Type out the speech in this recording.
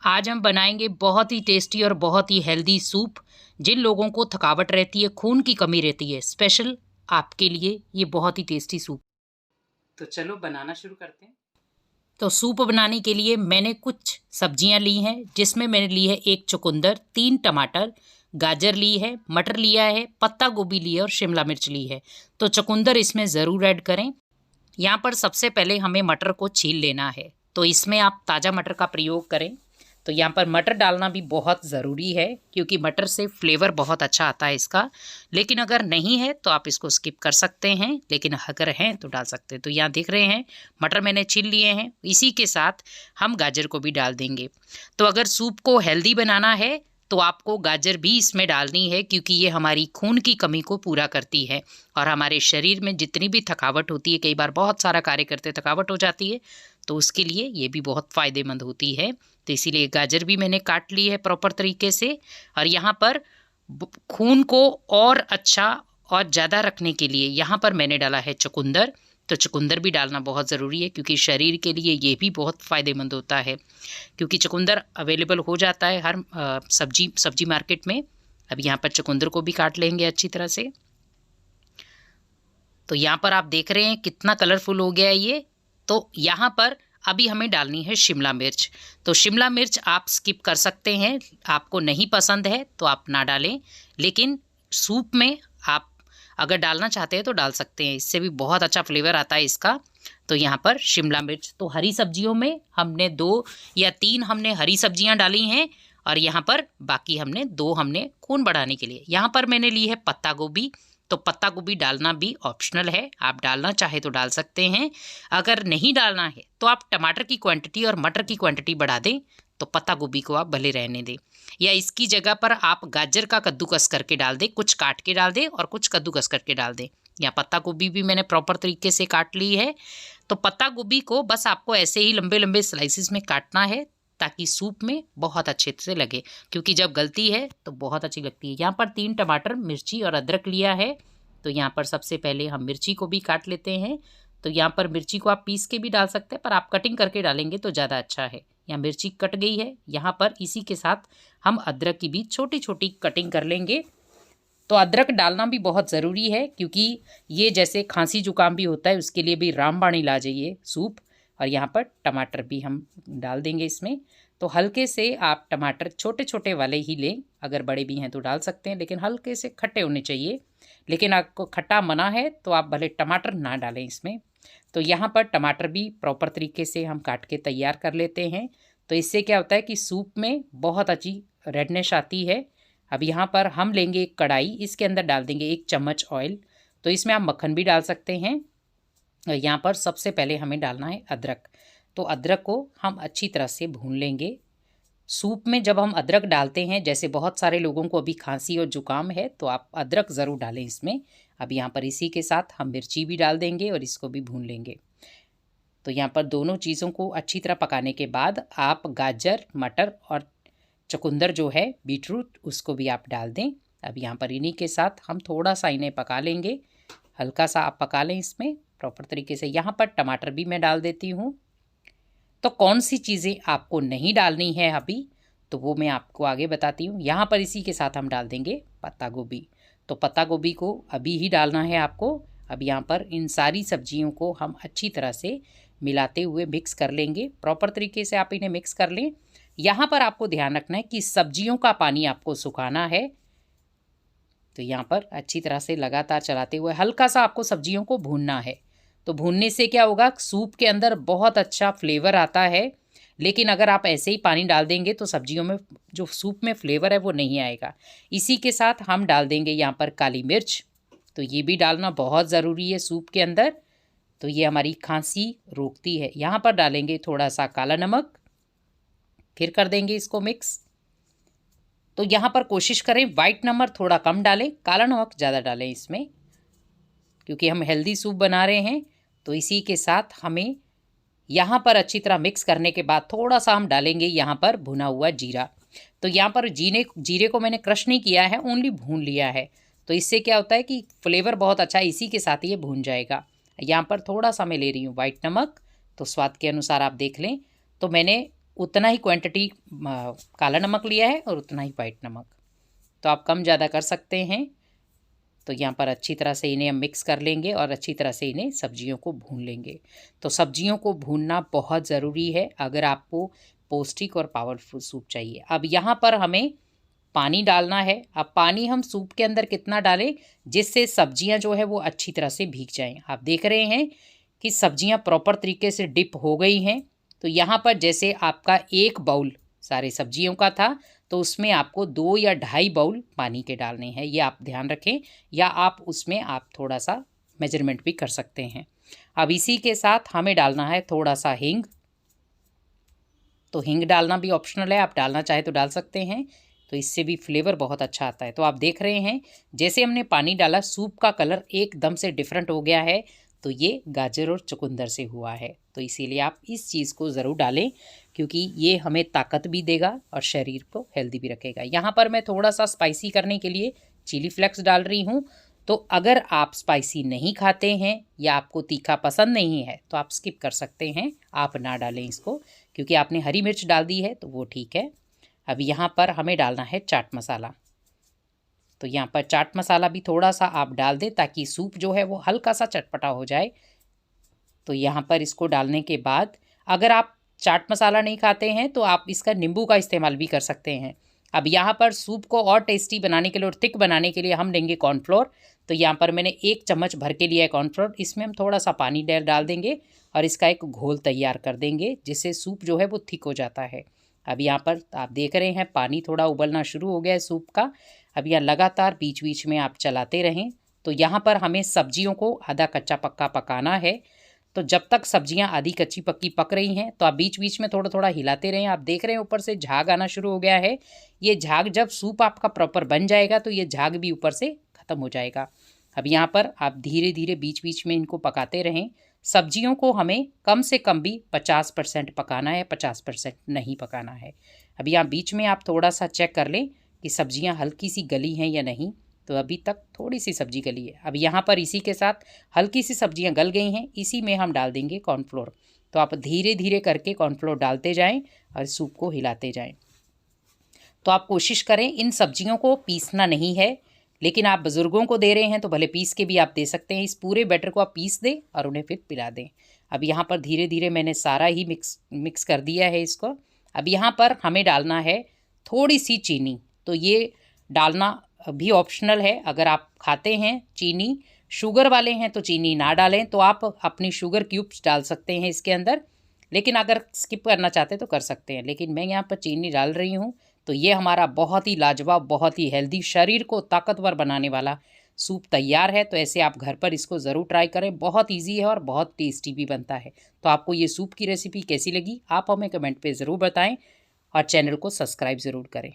आज हम बनाएंगे बहुत ही टेस्टी और बहुत ही हेल्दी सूप। जिन लोगों को थकावट रहती है, खून की कमी रहती है, स्पेशल आपके लिए ये बहुत ही टेस्टी सूप। तो चलो बनाना शुरू करते हैं। तो सूप बनाने के लिए मैंने कुछ सब्जियां ली हैं, जिसमें मैंने ली है एक चुकंदर, 3 टमाटर, गाजर ली है, मटर लिया है, पत्ता गोभी ली है और शिमला मिर्च ली है। तो चुकंदर इसमें ज़रूर ऐड करें। यहाँ पर सबसे पहले हमें मटर को छील लेना है, तो इसमें आप ताज़ा मटर का प्रयोग करें। तो यहाँ पर मटर डालना भी बहुत ज़रूरी है, क्योंकि मटर से फ्लेवर बहुत अच्छा आता है इसका। लेकिन अगर नहीं है तो आप इसको स्किप कर सकते हैं, लेकिन अगर हैं तो डाल सकते हैं। तो यहाँ देख रहे हैं मटर मैंने छील लिए हैं। इसी के साथ हम गाजर को भी डाल देंगे। तो अगर सूप को हेल्दी बनाना है तो आपको गाजर भी इसमें डालनी है, क्योंकि ये हमारी खून की कमी को पूरा करती है और हमारे शरीर में जितनी भी थकावट होती है, कई बार बहुत सारा कार्य करते थकावट हो जाती है, तो उसके लिए ये भी बहुत फ़ायदेमंद होती है। तो इसीलिए गाजर भी मैंने काट ली है प्रॉपर तरीके से। और यहाँ पर खून को और अच्छा और ज़्यादा रखने के लिए यहाँ पर मैंने डाला है चुकंदर। तो चुकंदर भी डालना बहुत ज़रूरी है, क्योंकि शरीर के लिए ये भी बहुत फ़ायदेमंद होता है, क्योंकि चुकंदर अवेलेबल हो जाता है हर सब्जी मार्केट में। अब यहाँ पर चुकंदर को भी काट लेंगे अच्छी तरह से। तो यहाँ पर आप देख रहे हैं कितना कलरफुल हो गया है ये। तो यहाँ पर अभी हमें डालनी है शिमला मिर्च। तो शिमला मिर्च आप स्किप कर सकते हैं, आपको नहीं पसंद है तो आप ना डालें, लेकिन सूप में आप अगर डालना चाहते हैं तो डाल सकते हैं, इससे भी बहुत अच्छा फ्लेवर आता है इसका। तो यहाँ पर शिमला मिर्च, तो हरी सब्जियों में हमने 2 या 3 हमने हरी सब्जियाँ डाली हैं, और यहाँ पर बाकी हमने 2 हमने खून बढ़ाने के लिए। यहाँ पर मैंने ली है पत्ता गोभी। तो पत्ता गोभी डालना भी ऑप्शनल है, आप डालना चाहे तो डाल सकते हैं। अगर नहीं डालना है तो आप टमाटर की क्वांटिटी और मटर की क्वांटिटी बढ़ा दें, तो पत्ता गोभी को आप भले रहने दें, या इसकी जगह पर आप गाजर का कद्दूकस करके डाल दें, कुछ काट के डाल दें और कुछ कद्दूकस करके डाल दें। या पत्ता गोभी भी मैंने प्रॉपर तरीके से काट ली है। तो पत्ता गोभी को बस आपको ऐसे ही लंबे लंबे स्लाइसिस में काटना है, ताकि सूप में बहुत अच्छे से लगे, क्योंकि जब गलती है तो बहुत अच्छी लगती है। यहाँ पर 3 टमाटर, मिर्ची और अदरक लिया है। तो यहाँ पर सबसे पहले हम मिर्ची को भी काट लेते हैं। तो यहाँ पर मिर्ची को आप पीस के भी डाल सकते हैं, पर आप कटिंग करके डालेंगे तो ज़्यादा अच्छा है। यहाँ मिर्ची कट गई है। यहाँ पर इसी के साथ हम अदरक की भी छोटी छोटी कटिंग कर लेंगे। तो अदरक डालना भी बहुत ज़रूरी है, क्योंकि ये जैसे खांसी जुकाम भी होता है उसके लिए भी रामबाण इलाज है ये सूप। और यहाँ पर टमाटर भी हम डाल देंगे इसमें। तो हल्के से आप टमाटर छोटे छोटे वाले ही लें, अगर बड़े भी हैं तो डाल सकते हैं, लेकिन हल्के से खट्टे होने चाहिए। लेकिन आपको खट्टा मना है तो आप भले टमाटर ना डालें इसमें। तो यहाँ पर टमाटर भी प्रॉपर तरीके से हम काट के तैयार कर लेते हैं। तो इससे क्या होता है कि सूप में बहुत अच्छी रेडनेस आती है। अब यहाँ पर हम लेंगे एक कढ़ाई, इसके अंदर डाल देंगे 1 चम्मच ऑयल। तो इसमें आप मक्खन भी डाल सकते हैं। यहाँ पर सबसे पहले हमें डालना है अदरक। तो अदरक को हम अच्छी तरह से भून लेंगे। सूप में जब हम अदरक डालते हैं, जैसे बहुत सारे लोगों को अभी खांसी और जुकाम है, तो आप अदरक ज़रूर डालें इसमें। अब यहाँ पर इसी के साथ हम मिर्ची भी डाल देंगे और इसको भी भून लेंगे। तो यहाँ पर दोनों चीज़ों को अच्छी तरह पकाने के बाद आप गाजर, मटर और चुकंदर जो है बीटरूट, उसको भी आप डाल दें। अब यहाँ पर इन्हीं के साथ हम थोड़ा सा इन्हें पका लेंगे, हल्का सा आप पका लें इसमें प्रॉपर तरीके से। यहाँ पर टमाटर भी मैं डाल देती हूँ। तो कौन सी चीज़ें आपको नहीं डालनी है अभी, तो वो मैं आपको आगे बताती हूँ। यहाँ पर इसी के साथ हम डाल देंगे पत्ता गोभी। तो पत्ता गोभी को अभी ही डालना है आपको। अब यहाँ पर इन सारी सब्जियों को हम अच्छी तरह से मिलाते हुए मिक्स कर लेंगे। प्रॉपर तरीके से आप इन्हें मिक्स कर लें। यहाँ पर आपको ध्यान रखना है कि सब्जियों का पानी आपको सुखाना है। तो यहाँ पर अच्छी तरह से लगातार चलाते हुए हल्का सा आपको सब्जियों को भूनना है। तो भूनने से क्या होगा, सूप के अंदर बहुत अच्छा फ्लेवर आता है। लेकिन अगर आप ऐसे ही पानी डाल देंगे तो सब्जियों में जो सूप में फ्लेवर है वो नहीं आएगा। इसी के साथ हम डाल देंगे यहाँ पर काली मिर्च। तो ये भी डालना बहुत ज़रूरी है सूप के अंदर। तो ये हमारी खांसी रोकती है। यहाँ पर डालेंगे थोड़ा सा काला नमक, फिर कर देंगे इसको मिक्स। तो यहाँ पर कोशिश करें वाइट नमक थोड़ा कम डालें, काला नमक ज़्यादा डालें इसमें, क्योंकि हम हेल्दी सूप बना रहे हैं। तो इसी के साथ हमें यहाँ पर अच्छी तरह मिक्स करने के बाद थोड़ा सा हम डालेंगे यहाँ पर भुना हुआ जीरा। तो यहाँ पर जीरे को मैंने क्रश नहीं किया है, ओनली भून लिया है। तो इससे क्या होता है कि फ्लेवर बहुत अच्छा है, इसी के साथ ये भून जाएगा। यहाँ पर थोड़ा सा मैं ले रही हूँ वाइट नमक, तो स्वाद के अनुसार आप देख लें। तो मैंने उतना ही क्वांटिटी काला नमक लिया है और उतना ही वाइट नमक, तो आप कम ज़्यादा कर सकते हैं। तो यहाँ पर अच्छी तरह से इन्हें हम मिक्स कर लेंगे और अच्छी तरह से इन्हें सब्जियों को भून लेंगे। तो सब्जियों को भूनना बहुत ज़रूरी है अगर आपको पौष्टिक और पावरफुल सूप चाहिए। अब यहाँ पर हमें पानी डालना है। अब पानी हम सूप के अंदर कितना डालें जिससे सब्जियां जो है वो अच्छी तरह से भीग जाएं। आप देख रहे हैं कि सब्जियां प्रॉपर तरीके से डिप हो गई हैं। तो यहाँ पर जैसे आपका 1 बाउल सारे सब्जियों का था तो उसमें आपको 2 या 2.5 बाउल पानी के डालने हैं, ये आप ध्यान रखें, या आप उसमें आप थोड़ा सा मेजरमेंट भी कर सकते हैं। अब इसी के साथ हमें डालना है थोड़ा सा हींग। तो हींग डालना भी ऑप्शनल है, आप डालना चाहे तो डाल सकते हैं, तो इससे भी फ्लेवर बहुत अच्छा आता है। तो आप देख रहे हैं जैसे हमने पानी डाला सूप का कलर एकदम से डिफरेंट हो गया है, तो ये गाजर और चुकंदर से हुआ है। तो इसीलिए आप इस चीज़ को ज़रूर डालें क्योंकि ये हमें ताकत भी देगा और शरीर को हेल्दी भी रखेगा। यहाँ पर मैं थोड़ा सा स्पाइसी करने के लिए चिली फ्लेक्स डाल रही हूँ। तो अगर आप स्पाइसी नहीं खाते हैं या आपको तीखा पसंद नहीं है तो आप स्किप कर सकते हैं, आप ना डालें इसको, क्योंकि आपने हरी मिर्च डाल दी है तो वो ठीक है। अब यहाँ पर हमें डालना है चाट मसाला। तो यहाँ पर चाट मसाला भी थोड़ा सा आप डाल दें ताकि सूप जो है वो हल्का सा चटपटा हो जाए। तो यहाँ पर इसको डालने के बाद अगर आप चाट मसाला नहीं खाते हैं तो आप इसका नींबू का इस्तेमाल भी कर सकते हैं। अब यहाँ पर सूप को और टेस्टी बनाने के लिए और थिक बनाने के लिए हम लेंगे कॉर्नफ्लोर। तो यहाँ पर मैंने 1 चम्मच भर के लिया है कॉर्नफ्लोर। इसमें हम थोड़ा सा पानी डाल देंगे और इसका एक घोल तैयार कर देंगे जिससे सूप जो है वो थिक हो जाता है। अब यहाँ पर आप देख रहे हैं पानी थोड़ा उबलना शुरू हो गया है सूप का। अब यहाँ लगातार बीच बीच में आप चलाते रहें। तो यहाँ पर हमें सब्जियों को आधा कच्चा पक्का पकाना है। तो जब तक सब्जियां आधी कच्ची पक्की पक रही हैं तो आप बीच बीच में थोड़ा थोड़ा हिलाते रहें। आप देख रहे हैं ऊपर से झाग आना शुरू हो गया है। ये झाग जब सूप आपका प्रॉपर बन जाएगा तो ये झाग भी ऊपर से ख़त्म हो जाएगा। अब यहाँ पर आप धीरे धीरे बीच बीच में इनको पकाते रहें। सब्जियों को हमें कम से कम भी 50% पकाना है, 50% नहीं पकाना है। अब यहाँ बीच में आप थोड़ा सा चेक कर लें कि सब्जियाँ हल्की सी गली हैं या नहीं। तो अभी तक थोड़ी सी सब्जी गली है। अब यहाँ पर इसी के साथ हल्की सी सब्जियाँ गल गई हैं, इसी में हम डाल देंगे कॉर्नफ्लोर। तो आप धीरे धीरे करके कॉर्नफ्लोर डालते जाएं और सूप को हिलाते जाएं। तो आप कोशिश करें इन सब्जियों को पीसना नहीं है, लेकिन आप बुज़ुर्गों को दे रहे हैं तो भले पीस के भी आप दे सकते हैं। इस पूरे बैटर को आप पीस दें और उन्हें फिर पिला दें। अब यहाँ पर धीरे धीरे मैंने सारा ही मिक्स कर दिया है इसको। अब यहाँ पर हमें डालना है थोड़ी सी चीनी। तो ये डालना भी ऑप्शनल है, अगर आप खाते हैं चीनी, शुगर वाले हैं तो चीनी ना डालें, तो आप अपनी शुगर क्यूब्स डाल सकते हैं इसके अंदर, लेकिन अगर स्किप करना चाहते तो कर सकते हैं। लेकिन मैं यहाँ पर चीनी डाल रही हूँ। तो ये हमारा बहुत ही लाजवाब, बहुत ही हेल्दी, शरीर को ताकतवर बनाने वाला सूप तैयार है। तो ऐसे आप घर पर इसको ज़रूर ट्राई करें, बहुत ईजी है और बहुत टेस्टी भी बनता है। तो आपको ये सूप की रेसिपी कैसी लगी आप हमें कमेंट पे ज़रूर बताएं और चैनल को सब्सक्राइब ज़रूर करें।